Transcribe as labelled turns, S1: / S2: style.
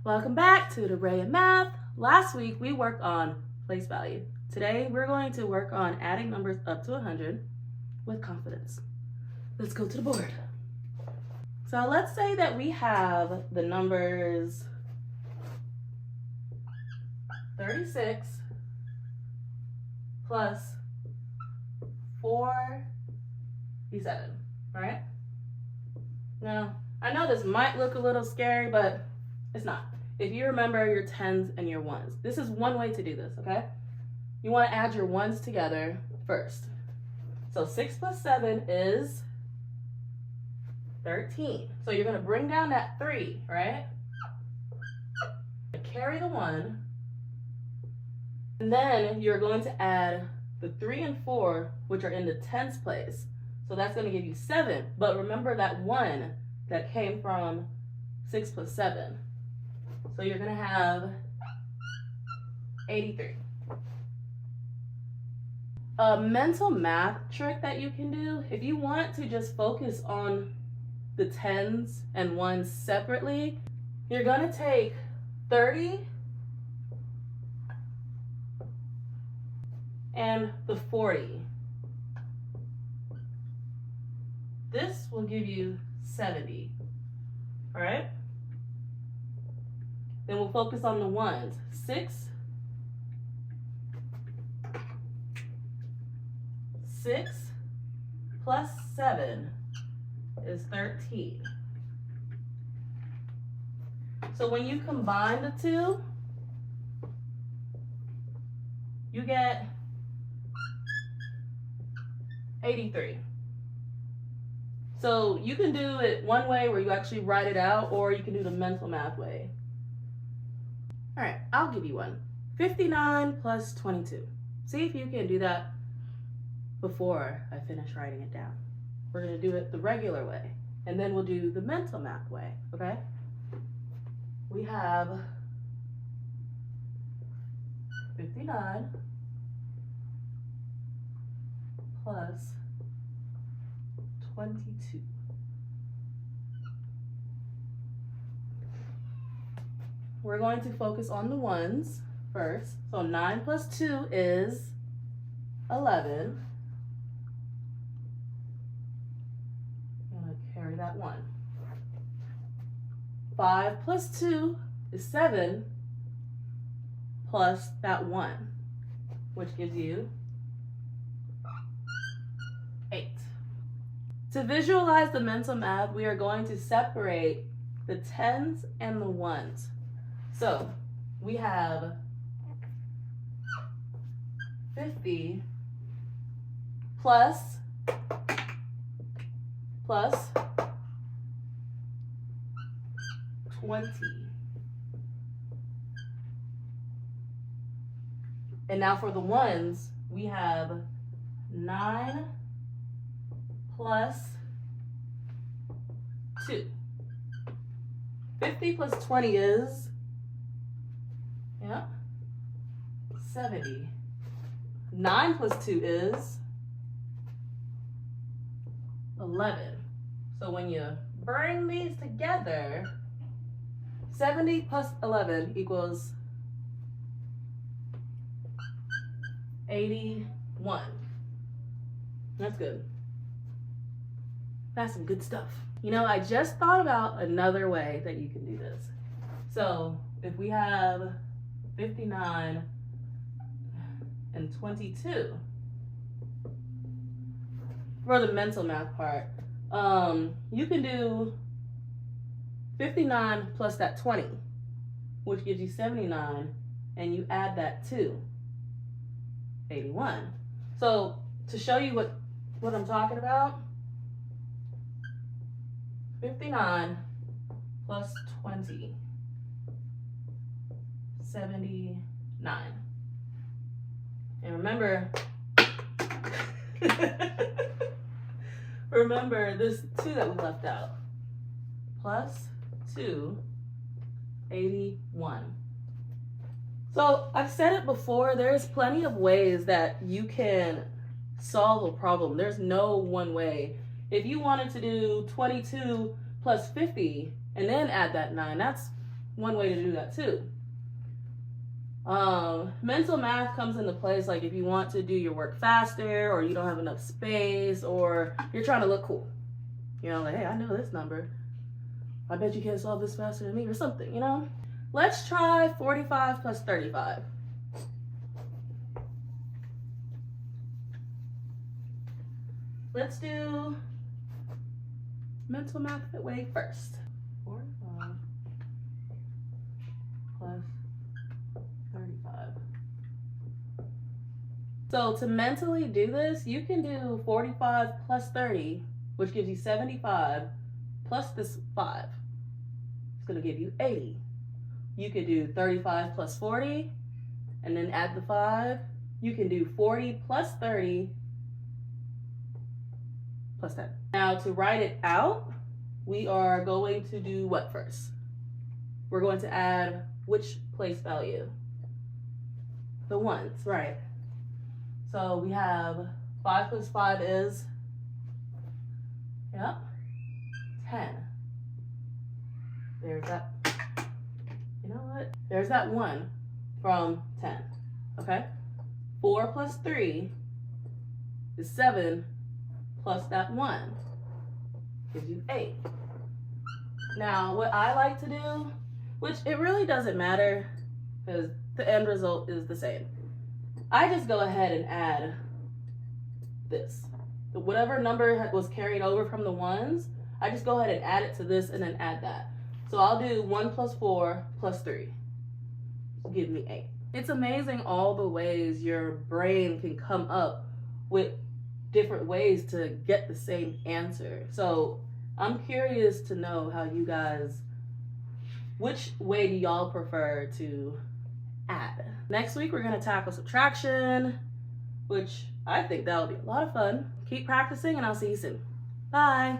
S1: Welcome back to Debray and Math. Last week we worked on place value. Today we're going to work on adding numbers up to 100 with confidence. Let's go to the board. So let's say that we have the numbers 36 plus 47, right? Now, I know this might look a little scary, but it's not. If you remember your tens and your ones, this is one way to do this, okay? You want to add your ones together first. So 6 plus 7 is 13. So you're going to bring down that 3, right? Carry the 1. And then you're going to add the 3 and 4, which are in the tens place. So that's going to give you 7. But remember that 1 that came from 6 plus 7. So you're going to have 83. A mental math trick that you can do, if you want to just focus on the tens and ones separately, you're going to take 30 and the 40. This will give you 70, all right? Then we'll focus on the ones. 6 plus 7 is 13. So when you combine the two, you get 83. So you can do it one way where you actually write it out, or you can do the mental math way. All right, I'll give you one. 59 plus 22. See if you can do that before I finish writing it down. We're going to do it the regular way, and then we'll do the mental math way, okay? We have 59 plus 22. We're going to focus on the ones first. So 9 plus 2 is 11. I'm going to carry that 1. 5 plus 2 is 7 plus that 1, which gives you 8. To visualize the mental math, we are going to separate the tens and the ones. So we have 50 plus 20. And now for the ones, we have 9 plus 2. 50 plus 20 is, 70. 9 plus 2 is 11. So when you bring these together, 70 plus 11 equals 81. That's good. That's some good stuff. You know, I just thought about another way that you can do this. So if we have 59 and 22 for the mental math part, you can do 59 plus that 20, which gives you 79, and you add that to 81. So to show you what I'm talking about, 59 plus 20, 79. And remember, remember this 2 that we left out. Plus 2, 81. So I've said it before, there's plenty of ways that you can solve a problem. There's no one way. If you wanted to do 22 plus 50 and then add that 9, that's one way to do that too. Mental math comes into place like if you want to do your work faster, or you don't have enough space, or you're trying to look cool. You know, like, hey, I know this number. I bet you can't solve this faster than me, or something, you know? Let's try 45 plus 35. Let's do mental math way first. 45 plus 35. So to mentally do this, you can do 45 plus 30, which gives you 75, plus this 5. It's gonna give you 80. You could do 35 plus 40, and then add the 5. You can do 40 plus 30, plus 10. Now to write it out, we are going to do what first? We're going to add which place value? The ones, right. So we have 5 plus 5 is, yep, 10. There's that, you know what? There's that 1 from 10, okay? 4 plus 3 is 7, plus that 1 gives you 8. Now, what I like to do, which it really doesn't matter because the end result is the same, I just go ahead and add this. Whatever number was carried over from the ones, I just go ahead and add it to this and then add that. So I'll do 1 plus 4 plus 3. Give me 8. It's amazing all the ways your brain can come up with different ways to get the same answer. So I'm curious to know how you guys, which way do y'all prefer to add? Next week, we're gonna tackle subtraction, which I think that'll be a lot of fun. Keep practicing and I'll see you soon. Bye.